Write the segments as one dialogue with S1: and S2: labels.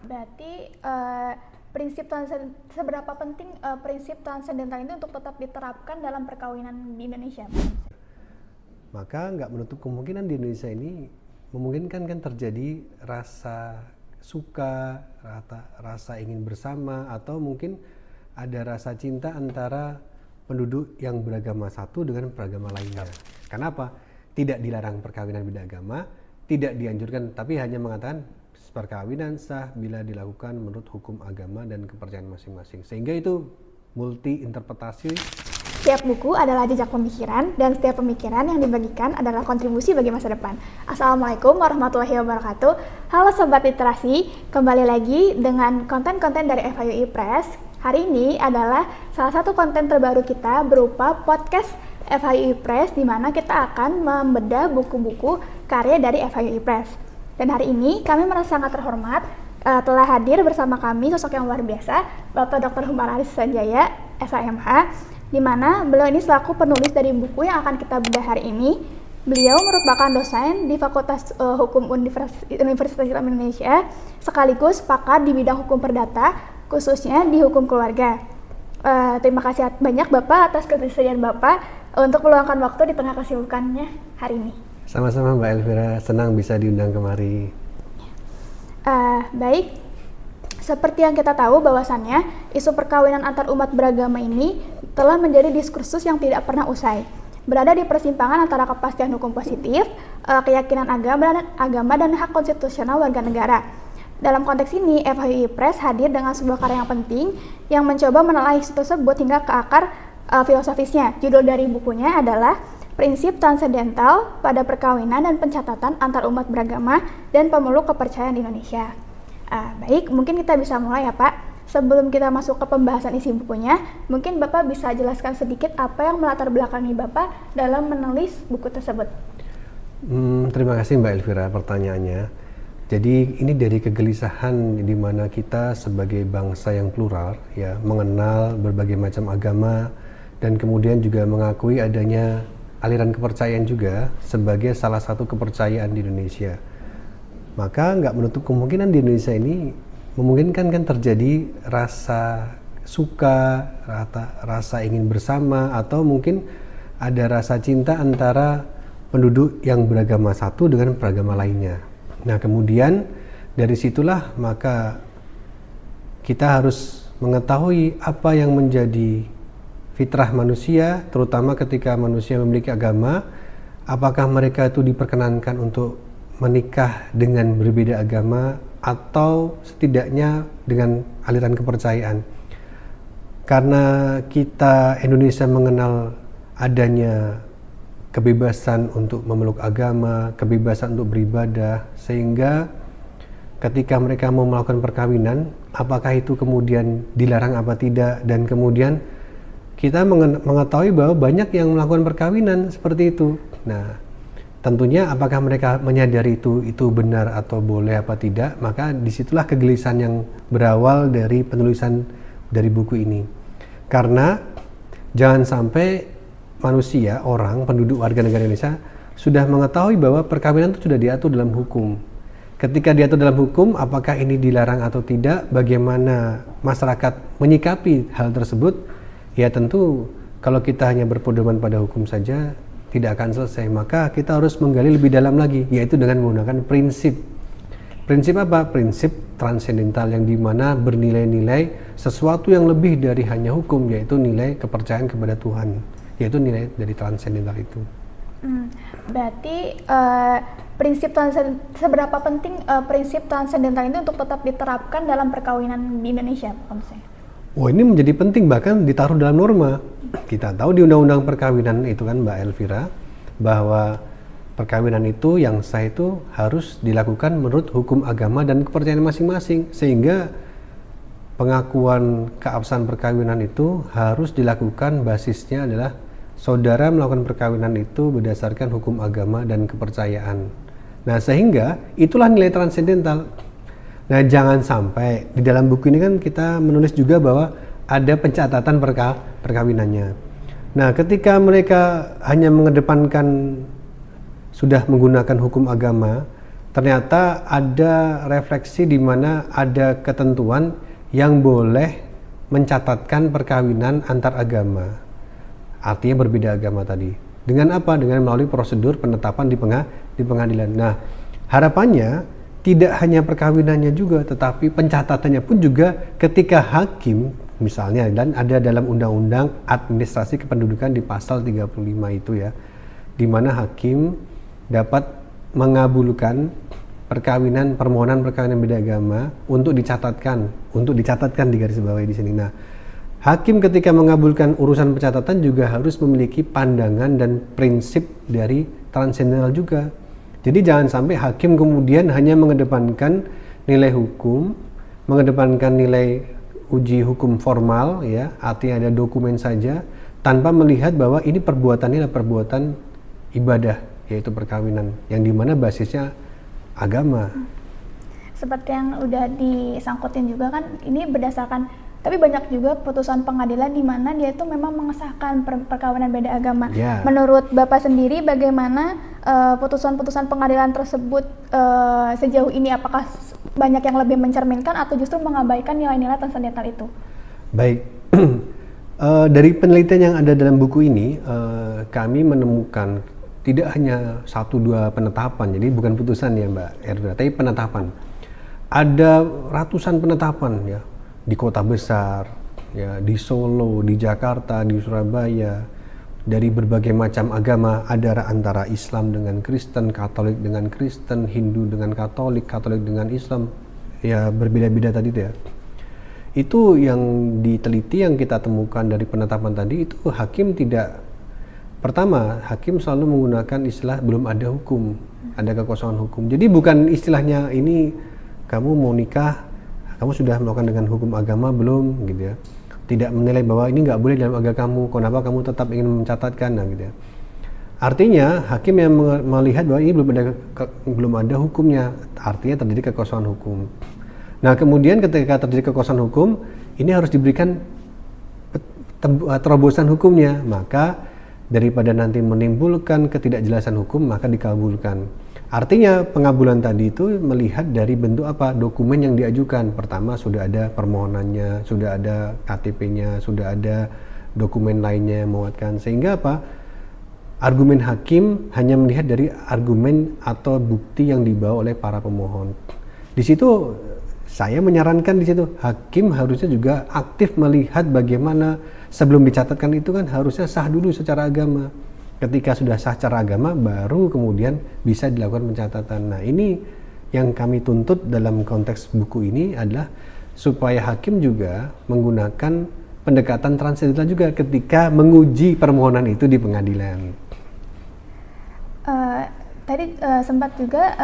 S1: Berarti seberapa penting prinsip transendental ini untuk tetap diterapkan dalam perkawinan di Indonesia?
S2: Maka nggak menutup kemungkinan di Indonesia ini memungkinkan kan terjadi rasa suka, rasa ingin bersama, atau mungkin ada rasa cinta antara penduduk yang beragama satu dengan beragama lainnya. Kenapa? Tidak dilarang perkawinan beda agama, tidak dianjurkan, tapi hanya mengatakan perkawinan sah bila dilakukan menurut hukum agama dan kepercayaan masing-masing. Sehingga itu multi interpretasi.
S1: Setiap buku adalah jejak pemikiran, dan setiap pemikiran yang dibagikan adalah kontribusi bagi masa depan. Assalamualaikum warahmatullahi wabarakatuh. Halo Sobat Literasi, kembali lagi dengan konten-konten dari FIUI Press. Hari ini adalah salah satu konten terbaru kita berupa podcast FIUI Press, di mana kita akan membedah buku-buku karya dari FIUI Press. Dan hari ini kami merasa sangat terhormat telah hadir bersama kami sosok yang luar biasa, Bapak Dr. Humar Aris Sanjaya, SHMH, di mana beliau ini selaku penulis dari buku yang akan kita bedah hari ini. Beliau merupakan dosen di Fakultas Hukum Universitas Islam Indonesia, sekaligus pakar di bidang hukum perdata, khususnya di hukum keluarga. Terima kasih banyak Bapak atas ketersediaan Bapak untuk meluangkan waktu di tengah kesibukannya hari ini.
S2: Sama-sama Mbak Elvira, senang bisa diundang kemari.
S1: Baik, seperti yang kita tahu bahwasannya isu perkawinan antar umat beragama ini telah menjadi diskursus yang tidak pernah usai, berada di persimpangan antara kepastian hukum positif, keyakinan agama dan hak konstitusional warga negara. Dalam konteks ini, FIUI Press hadir dengan sebuah karya yang penting yang mencoba menelaah isu tersebut hingga ke akar filosofisnya. Judul dari bukunya adalah Prinsip Transendental pada Perkawinan dan Pencatatan Antar Umat Beragama dan Pemeluk Kepercayaan di Indonesia. Baik, mungkin kita bisa mulai ya Pak. Sebelum kita masuk ke pembahasan isi bukunya, mungkin Bapak bisa jelaskan sedikit apa yang melatar belakangi Bapak dalam menulis buku tersebut.
S2: Terima kasih Mbak Elvira pertanyaannya. Jadi ini dari kegelisahan di mana kita sebagai bangsa yang plural ya, mengenal berbagai macam agama dan kemudian juga mengakui adanya aliran kepercayaan juga sebagai salah satu kepercayaan di Indonesia. Maka nggak menutup kemungkinan di Indonesia ini memungkinkan kan terjadi rasa suka, rasa ingin bersama, atau mungkin ada rasa cinta antara penduduk yang beragama satu dengan beragama lainnya. Nah kemudian dari situlah maka kita harus mengetahui apa yang menjadi fitrah manusia, terutama ketika manusia memiliki agama, apakah mereka itu diperkenankan untuk menikah dengan berbeda agama atau setidaknya dengan aliran kepercayaan. Karena kita Indonesia mengenal adanya kebebasan untuk memeluk agama, kebebasan untuk beribadah, sehingga ketika mereka mau melakukan perkawinan, apakah itu kemudian dilarang apa tidak, dan kemudian kita mengetahui bahwa banyak yang melakukan perkawinan seperti itu. Nah, tentunya apakah mereka menyadari itu benar atau boleh apa tidak, maka disitulah kegelisahan yang berawal dari penulisan dari buku ini. Karena jangan sampai manusia, orang, penduduk warga negara Indonesia sudah mengetahui bahwa perkawinan itu sudah diatur dalam hukum. Ketika diatur dalam hukum, apakah ini dilarang atau tidak, bagaimana masyarakat menyikapi hal tersebut, ya tentu kalau kita hanya berpedoman pada hukum saja tidak akan selesai. Maka kita harus menggali lebih dalam lagi, yaitu dengan menggunakan prinsip. Prinsip apa? Prinsip transendental, yang dimana bernilai-nilai sesuatu yang lebih dari hanya hukum, yaitu nilai kepercayaan kepada Tuhan, yaitu nilai dari transendental itu.
S1: Berarti seberapa penting prinsip transendental ini untuk tetap diterapkan dalam perkawinan di Indonesia, Pak Komse?
S2: Oh, ini menjadi penting, bahkan ditaruh dalam norma. Kita tahu di Undang-Undang Perkawinan itu kan Mbak Elvira, bahwa perkawinan itu yang sah itu harus dilakukan menurut hukum agama dan kepercayaan masing-masing, sehingga pengakuan keabsahan perkawinan itu harus dilakukan basisnya adalah saudara melakukan perkawinan itu berdasarkan hukum agama dan kepercayaan. Nah, sehingga itulah nilai transendental. Nah, jangan sampai di dalam buku ini kan kita menulis juga bahwa ada pencatatan perkawinannya. Nah, ketika mereka hanya mengedepankan sudah menggunakan hukum agama, ternyata ada refleksi di mana ada ketentuan yang boleh mencatatkan perkawinan antar agama, artinya berbeda agama tadi. Dengan apa? Dengan melalui prosedur penetapan di pengadilan. Nah, harapannya tidak hanya perkawinannya juga, tetapi pencatatannya pun juga ketika hakim misalnya, dan ada dalam Undang-Undang Administrasi Kependudukan di pasal 35 itu ya, di mana hakim dapat mengabulkan permohonan perkawinan beda agama untuk dicatatkan di garis bawah di sini. Nah, hakim ketika mengabulkan urusan pencatatan juga harus memiliki pandangan dan prinsip dari transendental juga. Jadi jangan sampai hakim kemudian hanya mengedepankan nilai hukum, mengedepankan nilai uji hukum formal ya, artinya ada dokumen saja, tanpa melihat bahwa ini perbuatannya adalah perbuatan ibadah, yaitu perkawinan, yang dimana basisnya agama.
S1: Seperti yang udah disangkutin juga kan, ini berdasarkan, tapi banyak juga putusan pengadilan di mana dia itu memang mengesahkan perkawinan beda agama.
S2: Yeah.
S1: Menurut Bapak sendiri bagaimana putusan-putusan pengadilan tersebut sejauh ini, apakah banyak yang lebih mencerminkan atau justru mengabaikan nilai-nilai transendental itu?
S2: Baik, dari penelitian yang ada dalam buku ini, kami menemukan tidak hanya 1-2 penetapan, jadi bukan putusan ya Mbak Elvira, tapi penetapan. Ada ratusan penetapan ya, di kota besar, ya di Solo, di Jakarta, di Surabaya, dari berbagai macam agama, ada antara Islam dengan Kristen, Katolik dengan Kristen, Hindu dengan Katolik, Katolik dengan Islam, ya berbeda-beda tadi ya. Itu yang diteliti, yang kita temukan dari penetapan tadi, itu hakim tidak, pertama hakim selalu menggunakan istilah belum ada hukum, ada kekosongan hukum. Jadi bukan istilahnya ini kamu mau nikah, kamu sudah melakukan dengan hukum agama belum gitu ya. Tidak menilai bahwa ini nggak boleh dalam agama kamu, kenapa kamu tetap ingin mencatatkan, nah, gitu ya. Artinya hakim yang melihat bahwa ini belum ada hukumnya, artinya terjadi kekosongan hukum. Nah kemudian ketika terjadi kekosongan hukum, ini harus diberikan terobosan hukumnya, maka daripada nanti menimbulkan ketidakjelasan hukum, maka dikabulkan. Artinya pengabulan tadi itu melihat dari bentuk apa, dokumen yang diajukan. Pertama sudah ada permohonannya, sudah ada KTP-nya, sudah ada dokumen lainnya yang menguatkan. Sehingga apa, argumen hakim hanya melihat dari argumen atau bukti yang dibawa oleh para pemohon. Di situ saya menyarankan, di situ hakim harusnya juga aktif melihat bagaimana sebelum dicatatkan itu kan harusnya sah dulu secara agama. Ketika sudah sah secara agama, baru kemudian bisa dilakukan pencatatan. Nah ini yang kami tuntut dalam konteks buku ini adalah supaya hakim juga menggunakan pendekatan transendental juga ketika menguji permohonan itu di pengadilan.
S1: Tadi sempat juga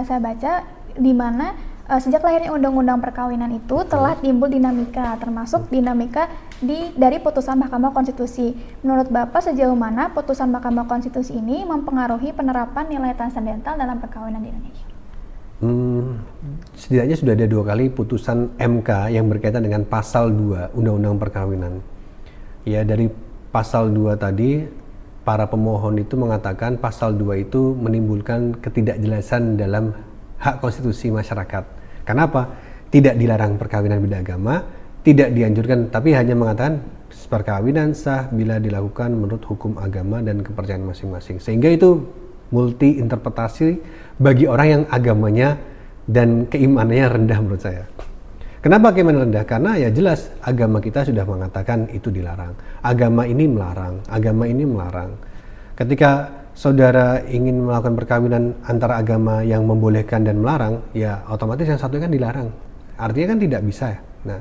S1: saya baca di mana sejak lahirnya Undang-Undang Perkawinan itu telah timbul dinamika, termasuk dinamika dari putusan Mahkamah Konstitusi. Menurut Bapak sejauh mana putusan Mahkamah Konstitusi ini mempengaruhi penerapan nilai transendental dalam perkawinan di Indonesia?
S2: Setidaknya sudah ada 2 kali putusan MK yang berkaitan dengan pasal 2 Undang-Undang Perkawinan. Ya, dari pasal 2 tadi para pemohon itu mengatakan pasal 2 itu menimbulkan ketidakjelasan dalam hak konstitusi masyarakat. Kenapa? Tidak dilarang perkawinan beda agama, tidak dianjurkan, tapi hanya mengatakan perkawinan sah bila dilakukan menurut hukum agama dan kepercayaan masing-masing. Sehingga itu multi interpretasi bagi orang yang agamanya dan keimanannya rendah menurut saya. Kenapa keimanan rendah? Karena ya jelas agama kita sudah mengatakan itu dilarang. Agama ini melarang, agama ini melarang. Ketika saudara ingin melakukan perkawinan antara agama yang membolehkan dan melarang, ya otomatis yang satu kan dilarang. Artinya kan tidak bisa ya. Nah,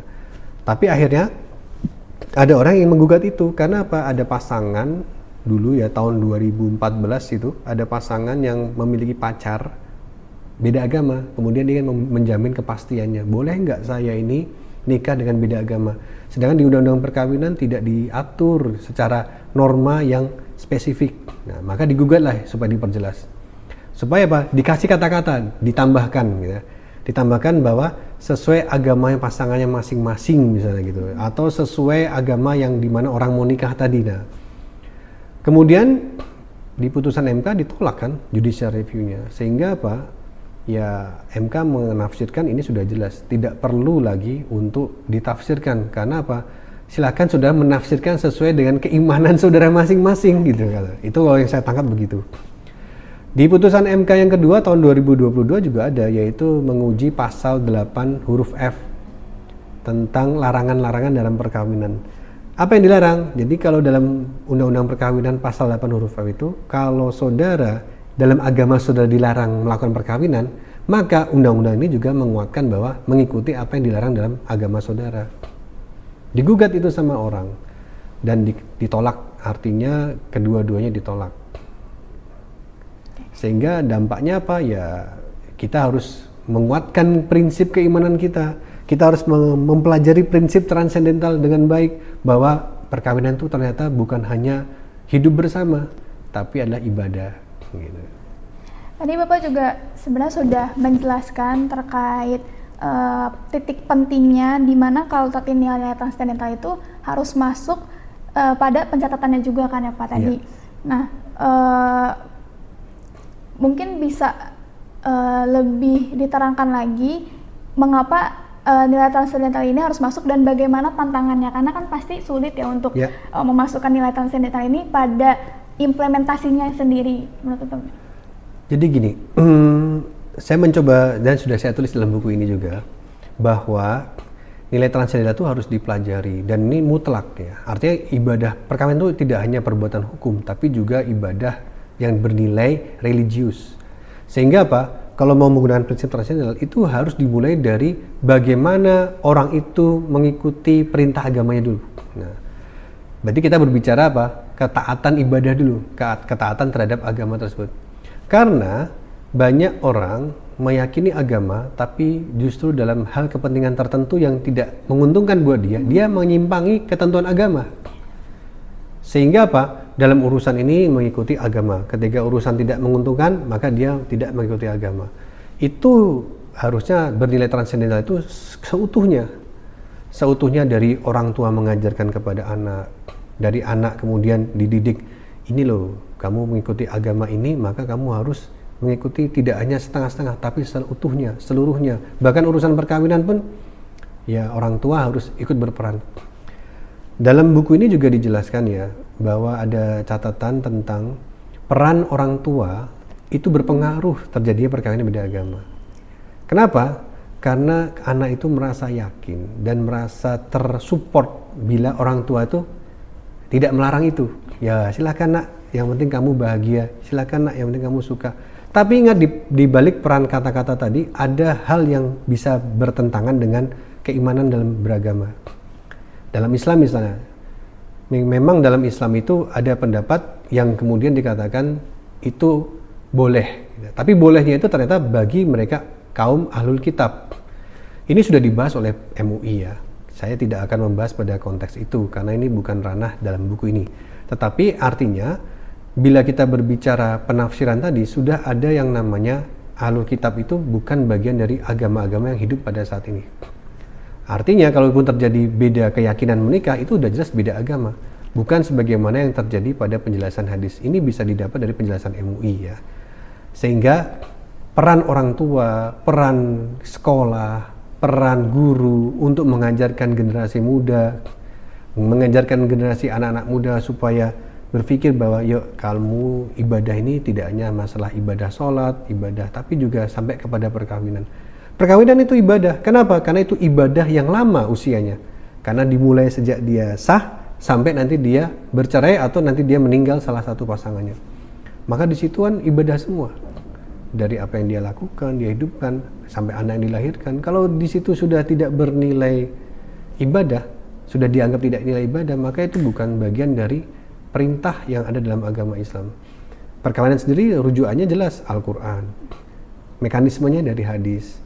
S2: tapi akhirnya ada orang yang menggugat itu karena apa? Ada pasangan dulu ya tahun 2014 itu ada pasangan yang memiliki pacar beda agama, kemudian dia menjamin kepastiannya, boleh nggak saya ini nikah dengan beda agama? Sedangkan di Undang-Undang Perkawinan tidak diatur secara norma yang spesifik. Nah, maka digugatlah supaya diperjelas. Supaya apa? Dikasih kata-kata, ditambahkan gitu ya. Ditambahkan bahwa sesuai agama yang pasangannya masing-masing misalnya gitu, atau sesuai agama yang dimana orang mau nikah tadi. Nah, kemudian di putusan MK ditolak kan judicial review-nya, sehingga apa? ya MK menafsirkan ini sudah jelas, tidak perlu lagi untuk ditafsirkan. Karena apa? Silakan saudara menafsirkan sesuai dengan keimanan saudara masing-masing gitu. Itu kalau yang saya tangkap begitu. Di putusan MK yang kedua tahun 2022 juga ada, yaitu menguji pasal 8 huruf F tentang larangan-larangan dalam perkawinan. Apa yang dilarang? Jadi kalau dalam Undang-Undang Perkawinan pasal 8 huruf F itu, kalau saudara dalam agama saudara dilarang melakukan perkawinan, maka undang-undang ini juga menguatkan bahwa mengikuti apa yang dilarang dalam agama saudara. Digugat itu sama orang dan ditolak, artinya kedua-duanya ditolak. Sehingga dampaknya apa? Ya kita harus menguatkan prinsip keimanan kita. Kita harus mempelajari prinsip transendental dengan baik, bahwa perkawinan itu ternyata bukan hanya hidup bersama, tapi adalah ibadah. Gitu.
S1: Tadi Bapak juga sebenarnya sudah menjelaskan terkait titik pentingnya di mana kalau tadi nilai transendental itu harus masuk pada pencatatannya juga kan ya Pak tadi.
S2: Yeah.
S1: Nah, mungkin bisa lebih diterangkan lagi mengapa nilai transendental ini harus masuk dan bagaimana tantangannya, karena kan pasti sulit ya untuk memasukkan nilai transendental ini pada implementasinya sendiri menurut Bapak.
S2: Jadi gini, saya mencoba dan sudah saya tulis dalam buku ini juga bahwa nilai transendental itu harus dipelajari dan ini mutlak ya. Artinya ibadah perkawinan itu tidak hanya perbuatan hukum tapi juga ibadah yang bernilai religius. Sehingga apa? Kalau mau menggunakan prinsip transendental itu harus dimulai dari bagaimana orang itu mengikuti perintah agamanya dulu. Nah, berarti kita berbicara apa? Ketaatan ibadah dulu, ketaatan terhadap agama tersebut. Karena banyak orang meyakini agama tapi justru dalam hal kepentingan tertentu yang tidak menguntungkan buat dia menyimpangi ketentuan agama. Sehingga apa? Dalam urusan ini mengikuti agama. Ketika urusan tidak menguntungkan, maka dia tidak mengikuti agama. Itu harusnya bernilai transendental itu seutuhnya. Seutuhnya dari orang tua mengajarkan kepada anak, dari anak kemudian dididik, ini loh, kamu mengikuti agama ini, maka kamu harus mengikuti tidak hanya setengah-setengah, tapi seutuhnya, seluruhnya. Bahkan urusan perkawinan pun, ya orang tua harus ikut berperan. Dalam buku ini juga dijelaskan ya, bahwa ada catatan tentang peran orang tua itu berpengaruh terjadinya perkawinan beda agama. Kenapa? Karena anak itu merasa yakin dan merasa tersupport bila orang tua itu tidak melarang itu. Ya silakan nak, yang penting kamu bahagia. Silakan nak, yang penting kamu suka. Tapi ingat di balik peran kata-kata tadi ada hal yang bisa bertentangan dengan keimanan dalam beragama. Dalam Islam misalnya, memang dalam Islam itu ada pendapat yang kemudian dikatakan itu boleh. Tapi bolehnya itu ternyata bagi mereka kaum ahlul kitab. Ini sudah dibahas oleh MUI ya. Saya tidak akan membahas pada konteks itu karena ini bukan ranah dalam buku ini. Tetapi artinya bila kita berbicara penafsiran tadi sudah ada yang namanya ahlul kitab itu bukan bagian dari agama-agama yang hidup pada saat ini. Artinya kalaupun terjadi beda keyakinan menikah itu udah jelas beda agama. Bukan sebagaimana yang terjadi pada penjelasan hadis. Ini bisa didapat dari penjelasan MUI ya. Sehingga peran orang tua, peran sekolah, peran guru untuk mengajarkan generasi muda, mengajarkan generasi anak-anak muda supaya berpikir bahwa yuk kamu ibadah ini tidak hanya masalah ibadah sholat, ibadah, tapi juga sampai kepada perkawinan. Perkawinan itu ibadah. Kenapa? Karena itu ibadah yang lama usianya. Karena dimulai sejak dia sah sampai nanti dia bercerai atau nanti dia meninggal salah satu pasangannya. Maka di situan ibadah semua. Dari apa yang dia lakukan, dia hidupkan sampai anak yang dilahirkan. Kalau di situ sudah tidak bernilai ibadah, sudah dianggap tidak nilai ibadah, maka itu bukan bagian dari perintah yang ada dalam agama Islam. Perkawinan sendiri rujukannya jelas Al-Quran. Mekanismenya dari hadis.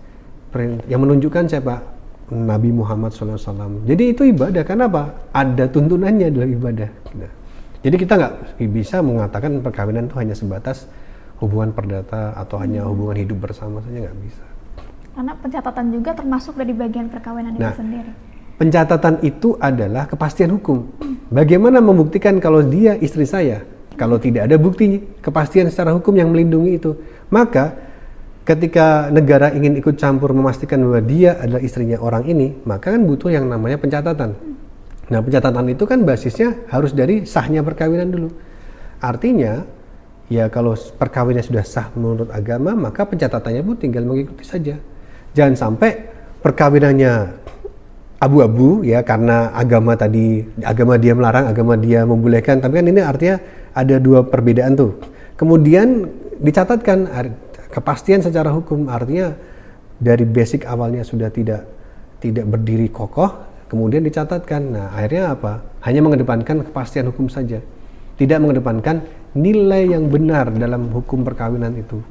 S2: Yang menunjukkan siapa? Nabi Muhammad SAW. Jadi itu ibadah. Kenapa? Ada tuntunannya dalam ibadah. Jadi kita nggak bisa mengatakan perkawinan itu hanya sebatas hubungan perdata atau hanya hubungan hidup bersama saja, nggak bisa.
S1: Karena pencatatan juga termasuk dari bagian perkawinan itu sendiri.
S2: Pencatatan itu adalah kepastian hukum. Bagaimana membuktikan kalau dia istri saya? Kalau tidak ada bukti kepastian secara hukum yang melindungi itu, maka ketika negara ingin ikut campur memastikan bahwa dia adalah istrinya orang ini, maka kan butuh yang namanya pencatatan. Nah, pencatatan itu kan basisnya harus dari sahnya perkawinan dulu. Artinya, ya kalau perkawinan sudah sah menurut agama, maka pencatatannya pun tinggal mengikuti saja. Jangan sampai perkawinannya abu-abu ya karena agama dia melarang, agama dia membolehkan, tapi kan ini artinya ada dua perbedaan tuh. Kemudian dicatatkan kepastian secara hukum, artinya dari basic awalnya sudah tidak berdiri kokoh, kemudian dicatatkan. Nah, akhirnya apa? Hanya mengedepankan kepastian hukum saja, tidak mengedepankan nilai yang benar dalam hukum perkawinan itu.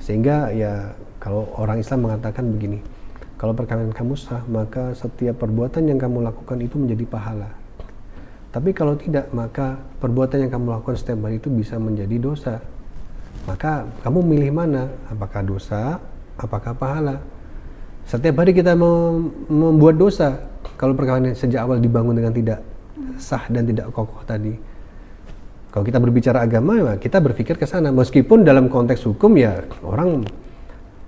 S2: Sehingga ya kalau orang Islam mengatakan begini, kalau perkawinan kamu sah, maka setiap perbuatan yang kamu lakukan itu menjadi pahala. Tapi kalau tidak, maka perbuatan yang kamu lakukan setiap hari itu bisa menjadi dosa. Maka kamu milih mana? Apakah dosa? Apakah pahala? Setiap hari kita membuat dosa kalau perkawinan sejak awal dibangun dengan tidak sah dan tidak kokoh tadi. Kalau kita berbicara agama, ya kita berpikir ke sana. Meskipun dalam konteks hukum ya orang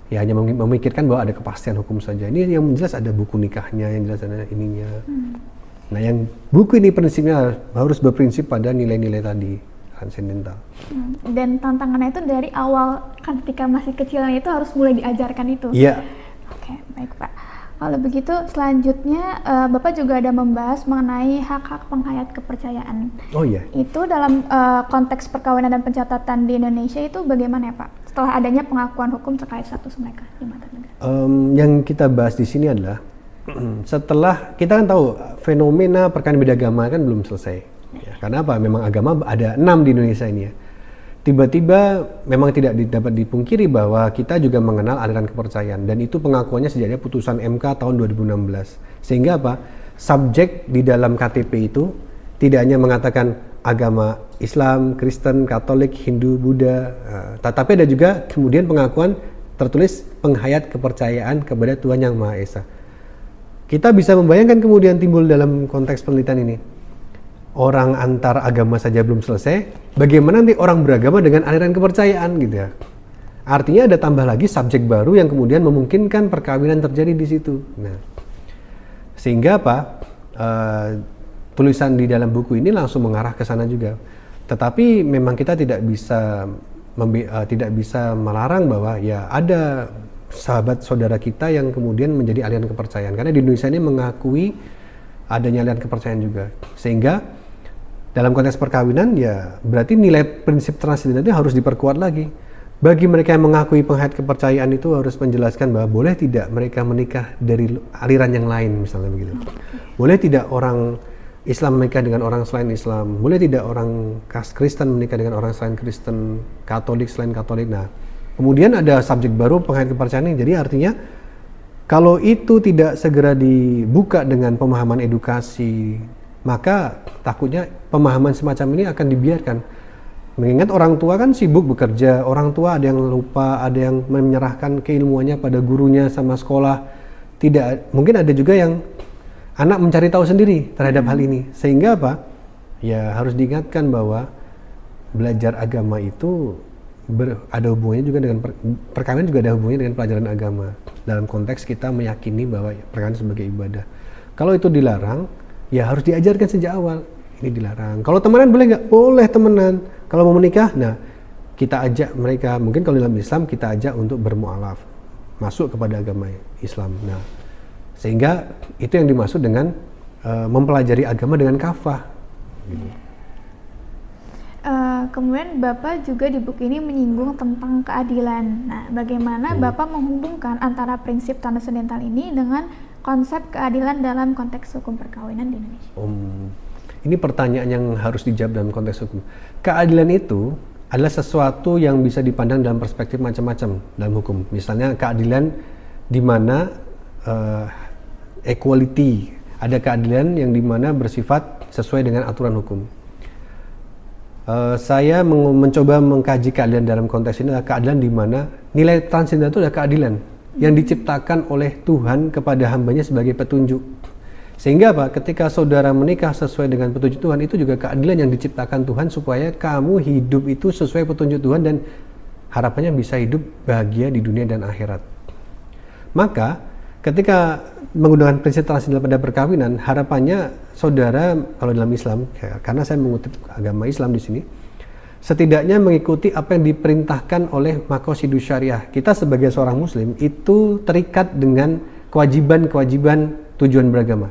S2: ya hanya memikirkan bahwa ada kepastian hukum saja. Ini yang jelas ada buku nikahnya, yang jelas ada ininya. Nah, yang buku ini prinsipnya harus berprinsip pada nilai-nilai tadi. Transcendental.
S1: Dan tantangannya itu dari awal kan ketika masih kecilnya itu harus mulai diajarkan itu.
S2: Iya.
S1: Oke, baik Pak. Kalau begitu selanjutnya Bapak juga ada membahas mengenai hak-hak penghayat kepercayaan.
S2: Oh iya.
S1: Itu dalam konteks perkawinan dan pencatatan di Indonesia itu bagaimana ya Pak? Setelah adanya pengakuan hukum terkait status mereka di mata negara.
S2: Yang kita bahas di sini adalah setelah kita kan tahu fenomena perkawinan beda agama kan belum selesai. Ya, karena apa? Memang agama ada 6 di Indonesia ini ya. Tiba-tiba memang tidak dapat dipungkiri bahwa kita juga mengenal aliran kepercayaan dan itu pengakuannya sejak putusan MK tahun 2016. Sehingga apa? Subjek di dalam KTP itu tidak hanya mengatakan agama Islam, Kristen, Katolik, Hindu, Buddha, tetapi ada juga kemudian pengakuan tertulis penghayat kepercayaan kepada Tuhan Yang Maha Esa. Kita bisa membayangkan kemudian timbul dalam konteks penelitian ini. Orang antar agama saja belum selesai, bagaimana nanti orang beragama dengan aliran kepercayaan gitu ya. Artinya ada tambah lagi subjek baru yang kemudian memungkinkan perkawinan terjadi di situ. Nah, sehingga apa? Tulisan di dalam buku ini langsung mengarah ke sana juga. Tetapi memang kita tidak bisa melarang bahwa ya ada sahabat saudara kita yang kemudian menjadi aliran kepercayaan. Karena di Indonesia ini mengakui adanya aliran kepercayaan juga. Sehingga dalam konteks perkawinan ya berarti nilai prinsip transcendental itu harus diperkuat lagi. Bagi mereka yang mengakui penghayat kepercayaan itu harus menjelaskan bahwa boleh tidak mereka menikah dari aliran yang lain misalnya begitu. Boleh tidak orang Islam menikah dengan orang selain Islam. Boleh tidak orang Kristen menikah dengan orang selain Kristen, Katolik selain Katolik. Nah, kemudian ada subjek baru penghayat kepercayaan ini. Jadi artinya kalau itu tidak segera dibuka dengan pemahaman edukasi, maka takutnya pemahaman semacam ini akan dibiarkan. Mengingat orang tua kan sibuk bekerja, orang tua ada yang lupa, ada yang menyerahkan keilmuannya pada gurunya sama sekolah. Mungkin ada juga yang anak mencari tahu sendiri terhadap hal ini. Sehingga apa? Ya harus diingatkan bahwa belajar agama itu ada hubungannya juga dengan perkawinan juga ada hubungannya dengan pelajaran agama. Dalam konteks kita meyakini bahwa perkawinan sebagai ibadah. Kalau itu dilarang, ya harus diajarkan sejak awal. Ini dilarang. Kalau temenan boleh nggak? Boleh temenan. Kalau mau menikah, nah kita ajak mereka. Mungkin kalau dalam Islam kita ajak untuk bermualaf, masuk kepada agama Islam. Nah, sehingga itu yang dimaksud dengan mempelajari agama dengan kafah.
S1: Kemudian Bapak juga di buku ini menyinggung tentang keadilan. Nah, bagaimana Bapak menghubungkan antara prinsip transcendental ini dengan konsep keadilan dalam konteks hukum perkawinan di Indonesia?
S2: Ini pertanyaan yang harus dijawab dalam konteks hukum. Keadilan itu adalah sesuatu yang bisa dipandang dalam perspektif macam-macam dalam hukum. Misalnya keadilan di mana equality, ada keadilan yang di mana bersifat sesuai dengan aturan hukum. Saya mencoba mengkaji keadilan dalam konteks ini adalah keadilan di mana nilai transcendental itu adalah keadilan yang diciptakan oleh Tuhan kepada hambanya sebagai petunjuk. Sehingga apa? Ketika saudara menikah sesuai dengan petunjuk Tuhan, itu juga keadilan yang diciptakan Tuhan supaya kamu hidup itu sesuai petunjuk Tuhan dan harapannya bisa hidup bahagia di dunia dan akhirat. Maka ketika menggunakan prinsip transcendental pada perkawinan, harapannya saudara kalau dalam Islam, karena saya mengutip agama Islam di sini, setidaknya mengikuti apa yang diperintahkan oleh maqasidus syariah. Kita sebagai seorang muslim itu terikat dengan kewajiban-kewajiban tujuan beragama.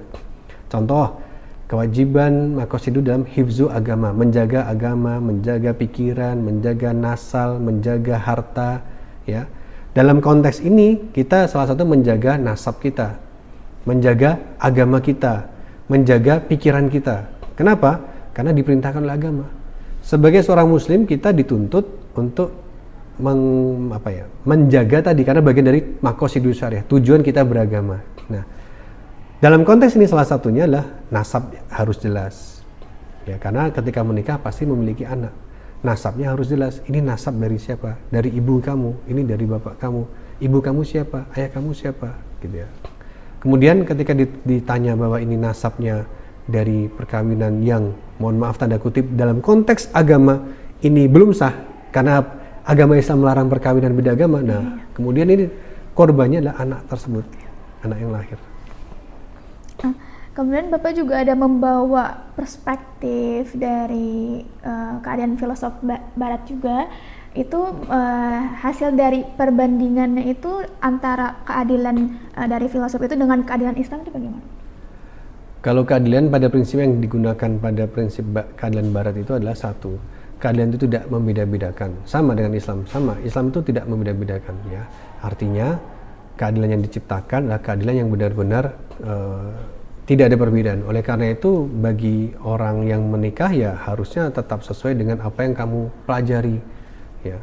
S2: Contoh, kewajiban maqasidu dalam hifzu agama, menjaga pikiran, menjaga nasal, menjaga harta, ya. Dalam konteks ini kita salah satu menjaga nasab kita, menjaga agama kita, menjaga pikiran kita. Kenapa? Karena diperintahkan oleh agama. Sebagai seorang muslim kita dituntut untuk menjaga tadi, karena bagian dari maqasidus syariah, tujuan kita beragama. Nah, dalam konteks ini salah satunya adalah nasab harus jelas. Ya, karena ketika menikah pasti memiliki anak. Nasabnya harus jelas. Ini nasab dari siapa? Dari ibu kamu, ini dari bapak kamu. Ibu kamu siapa? Ayah kamu siapa? Gitu ya. Kemudian ketika ditanya bahwa ini nasabnya dari perkawinan yang, mohon maaf tanda kutip, dalam konteks agama ini belum sah karena agama Islam melarang perkawinan beda agama. Nah, kemudian ini korbannya adalah anak tersebut, anak yang lahir.
S1: Kemudian Bapak juga ada membawa perspektif dari keadaan filosof Barat juga, itu hasil dari perbandingannya itu antara keadilan dari filosof itu dengan keadilan Islam itu bagaimana?
S2: Kalau keadilan pada prinsip yang digunakan pada prinsip keadilan Barat itu adalah satu, keadilan itu tidak membeda-bedakan, sama dengan Islam, sama. Islam itu tidak membeda-bedakan, ya. Artinya keadilan yang diciptakan adalah keadilan yang benar-benar tidak ada perbedaan. Oleh karena itu bagi orang yang menikah ya harusnya tetap sesuai dengan apa yang kamu pelajari. Ya,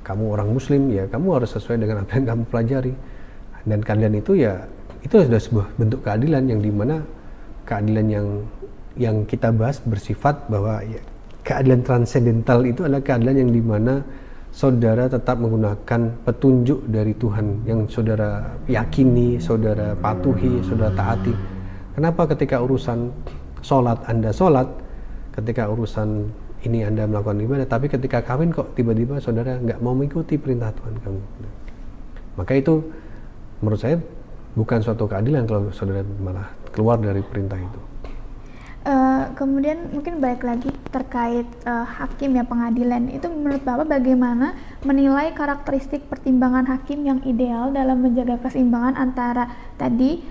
S2: kamu orang Muslim ya kamu harus sesuai dengan apa yang kamu pelajari. Dan keadilan itu ya itu sudah sebuah bentuk keadilan yang dimana keadilan yang kita bahas bersifat bahwa ya, keadilan transendental itu adalah keadilan yang dimana saudara tetap menggunakan petunjuk dari Tuhan yang saudara yakini, saudara patuhi, saudara taati. Kenapa ketika urusan sholat Anda sholat, ketika urusan ini Anda melakukan ibadah, tapi ketika kawin kok tiba-tiba saudara nggak mau mengikuti perintah Tuhan kamu? Maka itu menurut saya bukan suatu keadilan kalau saudara malah keluar dari perintah itu.
S1: Kemudian mungkin balik lagi terkait hakim ya pengadilan, itu menurut Bapak bagaimana menilai karakteristik pertimbangan hakim yang ideal dalam menjaga keseimbangan antara tadi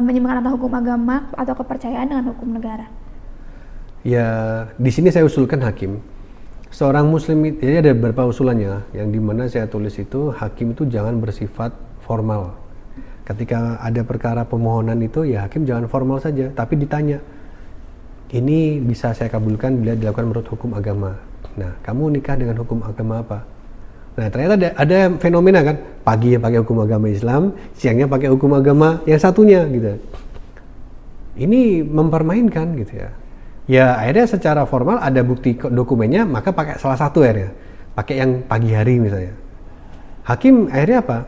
S1: menyeimbangkan antara hukum agama atau kepercayaan dengan hukum negara?
S2: Ya, di sini saya usulkan hakim. Seorang muslim, jadi ada beberapa usulannya yang dimana saya tulis itu hakim itu jangan bersifat formal. Ketika ada perkara pemohonan itu ya hakim jangan formal saja, tapi ditanya. Ini bisa saya kabulkan bila dilakukan menurut hukum agama. Nah, kamu nikah dengan hukum agama apa? Nah, ternyata ada fenomena kan, pagi pakai hukum agama Islam, siangnya pakai hukum agama yang satunya gitu. Ini mempermainkan gitu ya. Ya, akhirnya secara formal ada bukti dokumennya, maka pakai salah satu akhirnya. Pakai yang pagi hari misalnya. Hakim akhirnya apa?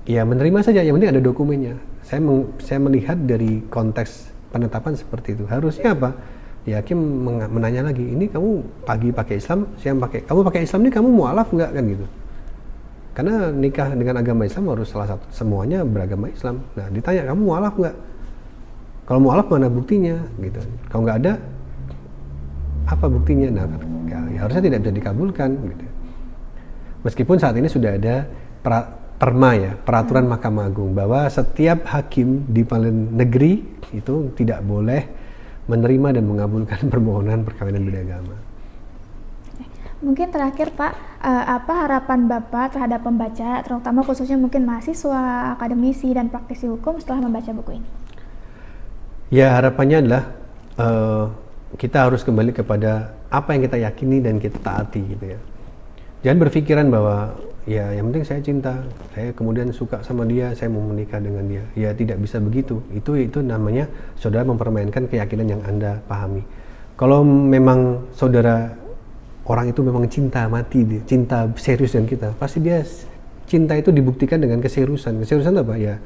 S2: Ya menerima saja, yang penting ada dokumennya. Saya melihat dari konteks penetapan seperti itu. Harusnya apa? Ya hakim menanya lagi, ini kamu pagi pakai Islam, siang pakai. Kamu pakai Islam ini kamu mualaf nggak kan gitu? Karena nikah dengan agama Islam harus salah satu, semuanya beragama Islam. Nah ditanya kamu mualaf nggak? Kalau mualaf mana buktinya? Gitu. Kalau nggak ada, apa buktinya? Nah ya, harusnya tidak bisa dikabulkan. Gitu. Meskipun saat ini sudah ada perma ya, peraturan Mahkamah Agung bahwa setiap hakim di pengadilan negeri itu tidak boleh menerima dan mengabulkan permohonan perkawinan beda agama.
S1: Mungkin terakhir Pak, apa harapan Bapak terhadap pembaca, terutama khususnya mungkin mahasiswa, akademisi, dan praktisi hukum setelah membaca buku ini?
S2: Ya harapannya adalah kita harus kembali kepada apa yang kita yakini dan kita taati gitu ya. Jangan berpikiran bahwa ya yang penting saya cinta, saya kemudian suka sama dia, saya mau menikah dengan dia. Ya tidak bisa begitu. Itu namanya saudara mempermainkan keyakinan yang Anda pahami. Kalau memang saudara orang itu memang cinta mati dia, cinta serius dengan kita, pasti dia cinta itu dibuktikan dengan keseriusan. Keseriusan apa ya?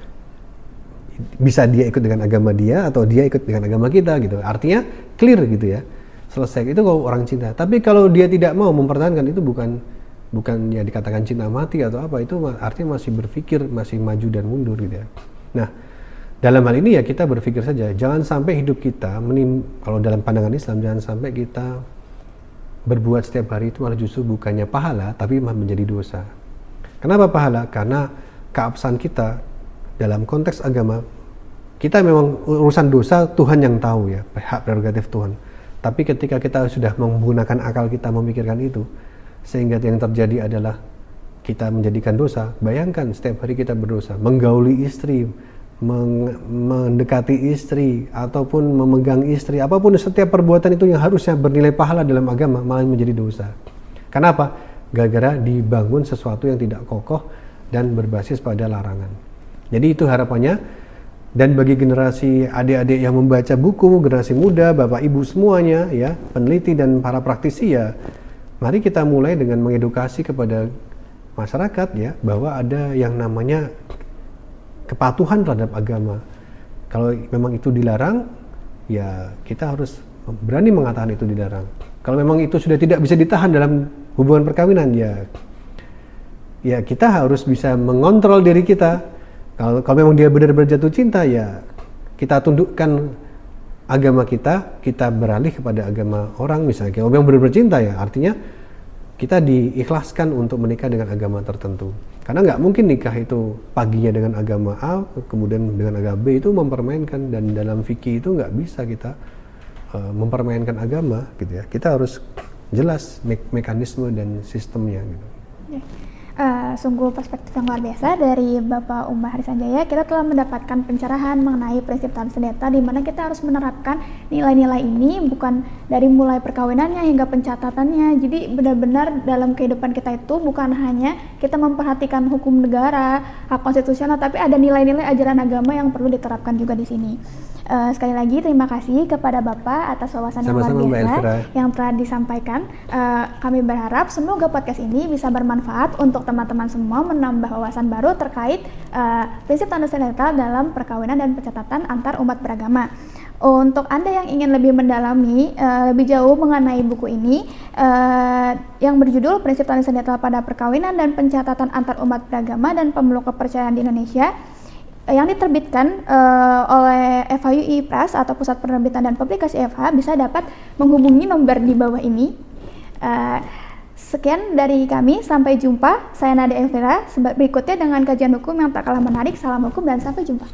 S2: Bisa dia ikut dengan agama dia atau dia ikut dengan agama kita gitu. Artinya clear gitu ya. Selesai. Itu kalau orang cinta. Tapi kalau dia tidak mau mempertahankan, itu bukan bukan ya dikatakan cinta mati atau apa, itu artinya masih berpikir, masih maju dan mundur gitu ya. Nah, dalam hal ini ya kita berpikir saja, jangan sampai hidup kita, kalau dalam pandangan Islam, jangan sampai kita berbuat setiap hari itu malah justru bukannya pahala, tapi malah menjadi dosa. Kenapa pahala? Karena keabsahan kita dalam konteks agama, kita memang urusan dosa Tuhan yang tahu ya, hak prerogatif Tuhan. Tapi ketika kita sudah menggunakan akal kita memikirkan itu, sehingga yang terjadi adalah kita menjadikan dosa. Bayangkan setiap hari kita berdosa, menggauli istri, mendekati istri, ataupun memegang istri, apapun setiap perbuatan itu yang harusnya bernilai pahala dalam agama malah menjadi dosa. Kenapa? Gara-gara dibangun sesuatu yang tidak kokoh dan berbasis pada larangan. Jadi itu harapannya. Dan bagi generasi adik-adik yang membaca buku, generasi muda, bapak ibu semuanya ya, peneliti dan para praktisi ya, mari kita mulai dengan mengedukasi kepada masyarakat ya, bahwa ada yang namanya kepatuhan terhadap agama. Kalau memang itu dilarang, ya kita harus berani mengatakan itu dilarang. Kalau memang itu sudah tidak bisa ditahan dalam hubungan perkawinan, ya kita harus bisa mengontrol diri kita. Kalau memang dia benar-benar jatuh cinta, ya kita tundukkan agama kita beralih kepada agama orang misalnya. Kalau memang benar-benar cinta ya, artinya kita diikhlaskan untuk menikah dengan agama tertentu. Karena nggak mungkin nikah itu paginya dengan agama A, kemudian dengan agama B, itu mempermainkan. Dan dalam fikih itu nggak bisa kita mempermainkan agama gitu ya. Kita harus jelas mekanisme dan sistemnya gitu.
S1: Sungguh perspektif yang luar biasa dari Bapak Umar Harisanjaya. Kita telah mendapatkan pencerahan mengenai prinsip Tanu Sendeta, di mana kita harus menerapkan nilai-nilai ini bukan dari mulai perkawinannya hingga pencatatannya. Jadi benar-benar dalam kehidupan kita itu bukan hanya kita memperhatikan hukum negara, hak konstitusional, tapi ada nilai-nilai ajaran agama yang perlu diterapkan juga di sini. Sekali lagi terima kasih kepada Bapak atas wawasan yang luar biasa yang telah disampaikan. Kami berharap semoga podcast ini bisa bermanfaat untuk teman-teman semua, menambah wawasan baru terkait prinsip Tanu Sendeta dalam perkawinan dan pencatatan antar umat beragama. Untuk Anda yang ingin lebih mendalami lebih jauh mengenai buku ini yang berjudul Prinsip Tanu Sendeta pada Perkawinan dan Pencatatan Antar Umat Beragama dan Pemeluk Kepercayaan di Indonesia, yang diterbitkan oleh FHUI Press atau Pusat Penerbitan dan Publikasi FH, bisa dapat menghubungi nomor di bawah ini. Sekian dari kami, sampai jumpa. Saya Nadia Elvira, berikutnya dengan kajian hukum yang tak kalah menarik. Salam hukum dan sampai jumpa.